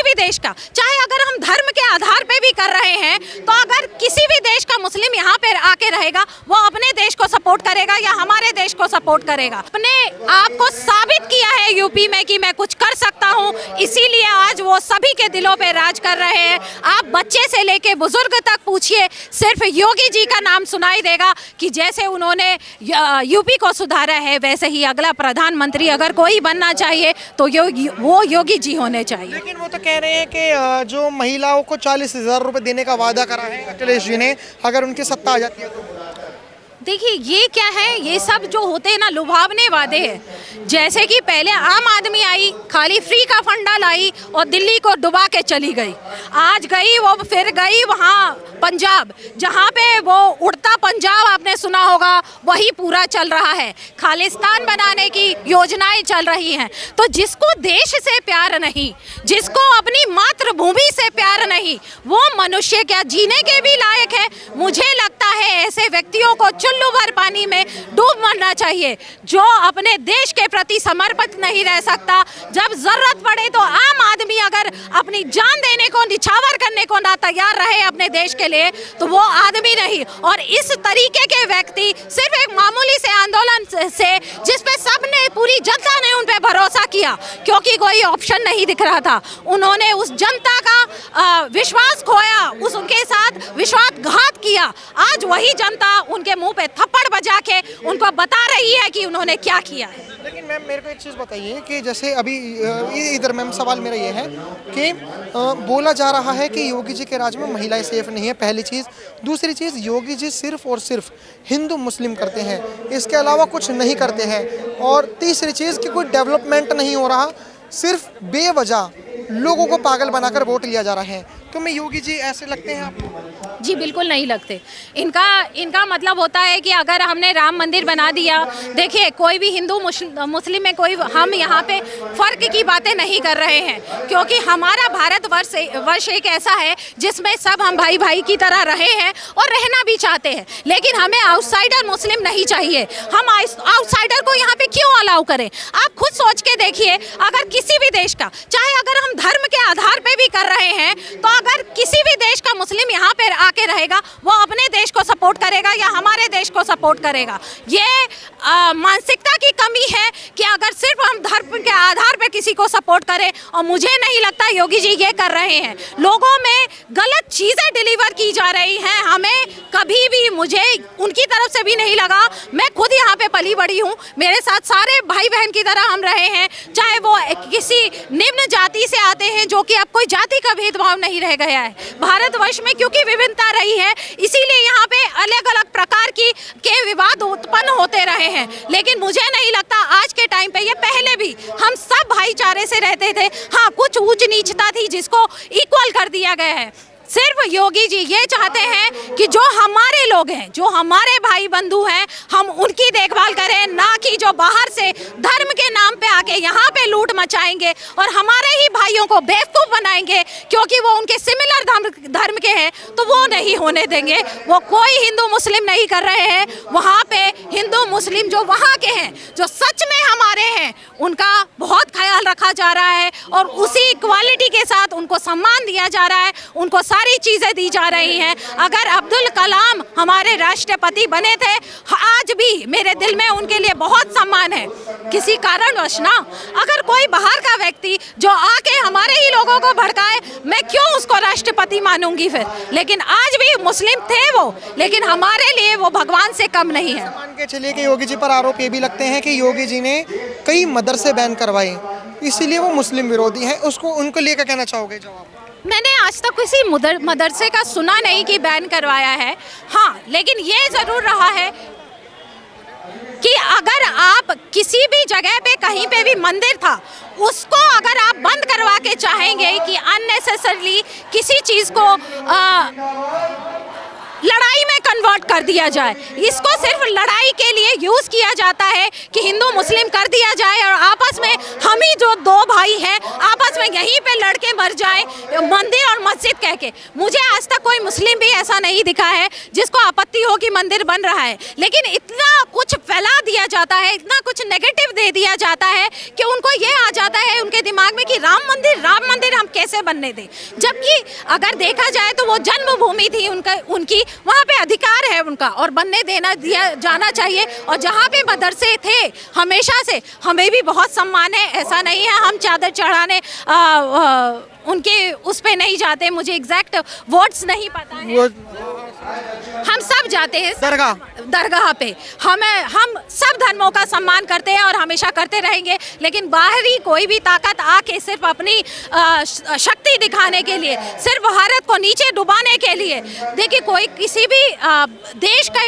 भी देश का, चाहे अगर हम धर्म के आधार पे भी कर रहे हैं, तो अगर किसी भी देश का मुस्लिम यहाँ पे आके रहेगा, वो अपने देश को सपोर्ट करेगा या हमारे देश को सपोर्ट करेगा। अपने आप को साबित किया है यूपी में कि मैं कुछ कर सकता हूँ, इसीलिए आज वो सभी के दिलों पे राज कर रहे हैं। आप बच्चे से लेके बुजुर्ग तक पूछिए, सिर्फ योगी जी का नाम सुनाई देगा कि जैसे उन्होंने यूपी को सुधारा है, वैसे ही अगला प्रधानमंत्री अगर कोई बनना चाहिए तो वो योगी जी होने चाहिए। लेकिन वो तो कह रहे हैं कि जो महिलाओं को 40,000 रुपए देने का वादा करा है अखिलेश जी ने, अगर उनकी सत्ता आ जाती है तो। देखिए ये क्या है, ये सब जो होते हैं ना लुभावने वादे हैं। जैसे कि पहले आम आदमी आई, खाली फ्री का फंडा लाई और दिल्ली को डुबा के चली गई। आज गई वो, फिर गई वहाँ पंजाब, जहाँ पे वो उड़ता पंजाब आपने सुना होगा, वही पूरा चल रहा है। खालिस्तान बनाने की योजनाएं चल रही हैं। तो जिसको देश से प्यार नहीं, जिसको अपनी मातृभूमि से प्यार नहीं, वो मनुष्य क्या जीने के भी लायक है? मुझे लगता है ऐसे व्यक्तियों को चुल्लू भर पानी में डूब मरना चाहिए। जो अपने देश के प्रति समर्पित नहीं रह सकता, जब जरूरत पड़े तो आम आदमी अगर अपनी जान देने को, निछावर करने को ना तैयार रहे अपने देश के लिए, तो वो आदमी नहीं। और इस तरीके के व्यक्ति सिर्फ एक मामूली से आंदोलन से, जिसपे सबने, पूरी जनता ने उन पे भरोसा किया, क्योंकि कोई ऑप्शन नहीं दिख रहा था, उन्होंने उस जनता का विश्वास खोया, उनके साथ विश्वासघात किया। आज वही जनता उनके मुंह पे थप्पड़ बजा के उनको बता रही है कि उन्होंने क्या किया है। लेकिन मैम मेरे को एक चीज़ बताइए कि जैसे अभी इधर मैम सवाल मेरा ये है कि बोला जा रहा है कि योगी जी के राज में महिलाएं सेफ नहीं है, पहली चीज़। दूसरी चीज़, योगी जी सिर्फ और सिर्फ हिंदू मुस्लिम करते हैं, इसके अलावा कुछ नहीं करते हैं। और तीसरी चीज़ कि कोई डेवलपमेंट नहीं हो रहा, सिर्फ बेवजह लोगों को पागल बनाकर वोट लिया जा रहा है। तो मैं योगी जी ऐसे लगते हैं आपको? जी बिल्कुल नहीं लगते। इनका मतलब होता है कि अगर हमने राम मंदिर बना दिया, देखिए कोई भी हिंदू मुस्लिम में कोई, हम यहाँ पे फ़र्क की बातें नहीं कर रहे हैं, क्योंकि हमारा भारतवर्ष एक ऐसा है जिसमें सब हम भाई भाई की तरह रहे हैं और रहना भी चाहते हैं। लेकिन हमें आउटसाइडर मुस्लिम नहीं चाहिए। हम आउटसाइडर को यहाँ पे क्यों अलाउ करें? आप खुद सोच के देखिए, अगर किसी भी देश का, चाहे अगर हम धर्म के आधार पे भी कर रहे हैं, तो अगर किसी भी देश का मुस्लिम यहाँ पे आके रहेगा, वो अपने देश को सपोर्ट करेगा या हमारे देश को सपोर्ट करेगा। ये मानसिकता की कमी है कि अगर सिर्फ हम धर्म के आधार पे किसी को सपोर्ट करें, और मुझे नहीं लगता योगी जी ये कर रहे हैं। लोगों में गलत चीज़ें डिलीवर की जा रही हैं। हमें कभी भी, मुझे उनकी तरफ से भी नहीं लगा, मैं खुद यहाँ पे पली बड़ी हूँ, मेरे साथ सारे भाई बहन की तरह हम रहे हैं, चाहे वो किसी निम्न जाति से आते हैं, जो कि अब कोई जाति का भेदभाव नहीं रह गया है भारतवर्ष में, क्योंकि विभिन्नता रही है, इसीलिए यहाँ पे अलग अलग प्रकार के विवाद उत्पन्न होते रहे हैं। लेकिन मुझे नहीं लगता आज के टाइम पे, ये पहले भी हम सब भाईचारे से रहते थे। हाँ, कुछ ऊंच नीचता थी जिसको इक्वल कर दिया गया है। सिर्फ योगी जी ये चाहते हैं कि जो हमारे लोग हैं, जो हमारे भाई बंधु हैं, हम उनकी देखभाल करें, ना कि जो बाहर से धर्म के नाम पे आके यहाँ पे लूट मचाएंगे और हमारे ही भाइयों को बेवकूफ़ बनाएंगे, क्योंकि वो उनके सिमिलर धर्म के हैं, तो वो नहीं होने देंगे। वो कोई हिंदू मुस्लिम नहीं कर रहे हैं। वहाँ पे हिंदू मुस्लिम जो वहाँ के हैं, जो सच में हमारे हैं, उनका बहुत ख्याल रखा जा रहा है और उसी इक्वालिटी के साथ उनको सम्मान दिया जा रहा है, उनको सारी चीजें दी जा रही हैं। अगर अब्दुल कलाम हमारे राष्ट्रपति बने थे, आज भी मेरे दिल में उनके लिए बहुत सम्मान है। किसी कारणवश ना, अगर कोई बाहर का व्यक्ति जो आके हमारे ही लोगों को भड़काए, मैं क्यों उसको राष्ट्रपति मानूंगी फिर? लेकिन आज भी मुस्लिम थे वो, लेकिन हमारे लिए वो भगवान से कम नहीं है। मान के चलिए कि योगी जी पर आरोप ये भी लगते हैं कि योगी जी ने कई मदरसे बैन करवाए, इसीलिए वो मुस्लिम विरोधी हैं। उसको, उनको लेकर कहना चाहोगे जवाब? मैंने आज तक किसी मदरसे का सुना नहीं कि बैन करवाया है। हाँ, लेकिन ये ज़रूर रहा है कि अगर आप किसी भी जगह पे, कहीं पे भी मंदिर था, उसको अगर आप बंद करवा के चाहेंगे कि अननेसेसरली किसी चीज़ को लड़ाई में कन्वर्ट कर दिया जाए। इसको सिर्फ लड़ाई के लिए यूज किया जाता है कि हिंदू मुस्लिम कर दिया जाए और आपस में हम ही जो दो भाई हैं आपस में यहीं पे लड़के मर जाए मंदिर और मस्जिद कह के। मुझे आज तक कोई मुस्लिम भी ऐसा नहीं दिखा है जिसको आपत्ति हो कि मंदिर बन रहा है, लेकिन इतना कुछ फैला दिया जाता है, इतना कुछ नेगेटिव दे दिया जाता है कि उनको ये आ जाता है उनके दिमाग में कि राम मंदिर हम कैसे बनने दें। जबकि अगर देखा जाए तो वो जन्मभूमि थी उनकी, वहाँ पे अधिकार है उनका और बनने दिया जाना चाहिए। और जहाँ पे मदरसे थे हमेशा से हमें भी बहुत सम्मान है, ऐसा नहीं है हम चादर चढ़ाने उनके उस पे नहीं जाते। मुझे एग्जैक्ट वर्ड्स नहीं पता है, हम सब जाते हैं दरगाह पे। हम सब धर्मों का सम्मान करते हैं और हमेशा करते रहेंगे, लेकिन बाहरी कोई भी ताकत आके सिर्फ अपनी शक्ति दिखाने के लिए, सिर्फ भारत को नीचे डुबाने के लिए, देखिए कोई किसी भी देश का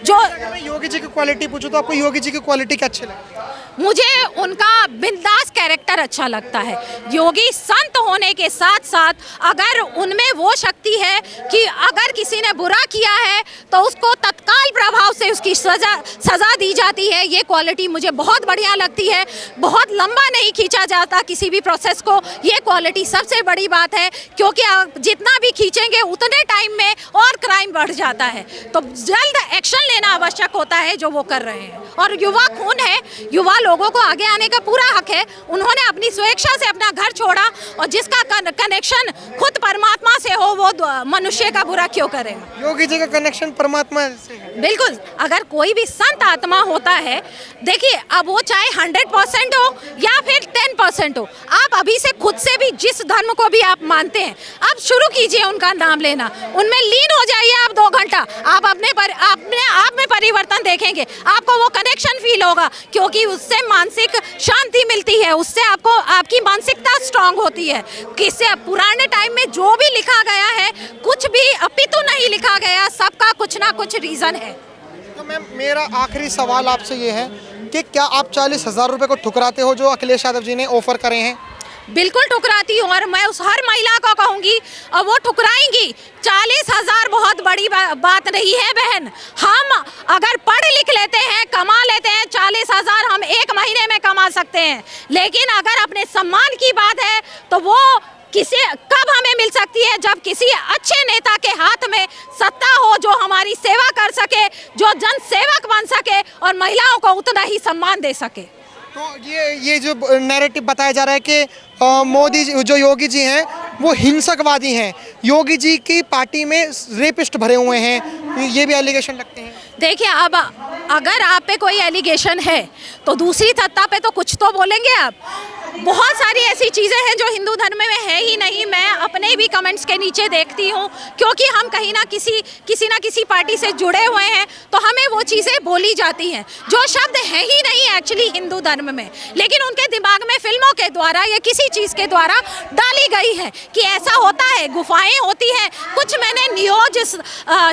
जो योगी जी की क्वालिटी पूछो तो आपको योगी जी की क्वालिटी क्या अच्छी लगती है? मुझे उनका बिंदास कैरेक्टर अच्छा लगता है। योगी संत होने के साथ साथ अगर उनमें वो शक्ति है कि अगर किसी ने बुरा किया है तो उसको तत्काल प्रभाव से उसकी सजा दी जाती है। ये क्वालिटी मुझे बहुत बढ़िया लगती है। बहुत लंबा नहीं खींचा जाता किसी भी प्रोसेस को, ये क्वालिटी सबसे बड़ी बात है, क्योंकि जितना भी खींचेंगे उतने टाइम में और क्राइम बढ़ जाता है। तो जल्द एक्शन लेना आवश्यक होता है जो वो कर रहे हैं। और युवा खून है, युवा लोगों को आगे आने का पूरा हक है। उन्होंने अपनी स्वेच्छा से अपना घर छोड़ा और जिसका कनेक्शन खुद परमात्मा से हो वो मनुष्य का बुरा क्यों करेगा। योगी जी का कनेक्शन परमात्मा से है। बिल्कुल, अगर कोई भी संत आत्मा होता है, देखिए अब वो चाहे 100% हो या फिर 10% हो, आप अभी से खुद से भी जिस धर्म को भी आप मानते हैं आप शुरू कीजिए उनका नाम लेना, उनमें लीन हो जाइए आप 2 घंटा, आप अपने आप में परिवर्तन देखेंगे, आपको वो कनेक्शन फील होगा, क्योंकि उससे मानसिक शांति मिलती है, उससे आपको आपकी मानसिकता स्ट्रांग होती है। किससे पुराने टाइम में जो भी लिखा गया है कुछ भी अपितु नहीं लिखा गया, सबका कुछ ना कुछ रीजन है। तो मैम मेरा आखिरी सवाल आपसे ये है कि क्या आप 40,000 रुपए को ठुकराते हो जो अखिलेश यादव जी ने ऑफर करे हैं? बिल्कुल ठुकराती हूँ और मैं उस हर महिला को कहूँगी और वो ठुकराएंगी। 40,000 बहुत बड़ी बात नहीं है बहन। हम अगर पढ़ लिख लेते हैं, कमा लेते हैं, 40,000 हम 1 महीने में कमा सकते हैं, लेकिन अगर अपने सम्मान की बात है तो वो कब हमें मिल सकती है? जब किसी अच्छे नेता के हाथ में सत्ता हो जो हमारी सेवा कर सके, जो जन सेवक बन सके और महिलाओं को उतना ही सम्मान दे सके। तो ये जो नैरेटिव बताया जा रहा है कि मोदी जी जो योगी जी हैं वो हिंसकवादी हैं, योगी जी की पार्टी में रेपिस्ट भरे हुए हैं, ये भी एलिगेशन लगते हैं। देखिए अब अगर आप पे कोई एलिगेशन है तो दूसरी सत्ता पे तो कुछ तो बोलेंगे आप। बहुत सारी ऐसी चीज़ें हैं जो हिंदू धर्म में है ही नहीं। मैं अपने भी कमेंट्स के नीचे देखती हूँ, क्योंकि हम कहीं ना किसी पार्टी से जुड़े हुए हैं तो हमें वो चीज़ें बोली जाती हैं जो शब्द है ही नहीं एक्चुअली हिंदू धर्म में, लेकिन उनके दिमाग में फिल्मों के द्वारा या किसी चीज़ के द्वारा डाली गई है कि ऐसा होता है, गुफाएं होती हैं। कुछ मैंने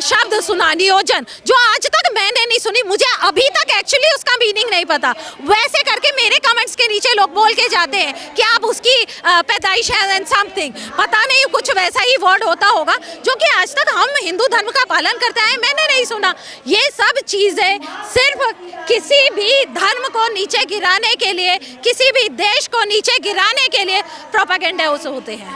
शब्द सुना, नियोजन, जो आज तक मैंने नहीं सुनी, मुझे अभी तक एक्चुअली उसका मीनिंग नहीं पता। वैसे करके मेरे कमेंट्स के नीचे लोग बोल के जाते हैं कि आप उसकी पैदाइश है एंड समथिंग, पता नहीं कुछ वैसा ही वर्ड होता होगा जो कि आज तक हम हिंदू धर्म का पालन करते हैं, मैंने नहीं सुना। ये सब चीज़ें सिर्फ किसी भी धर्म को नीचे गिराने के लिए, किसी भी देश को नीचे गिराने के लिए प्रोपेगेंडा होते हैं।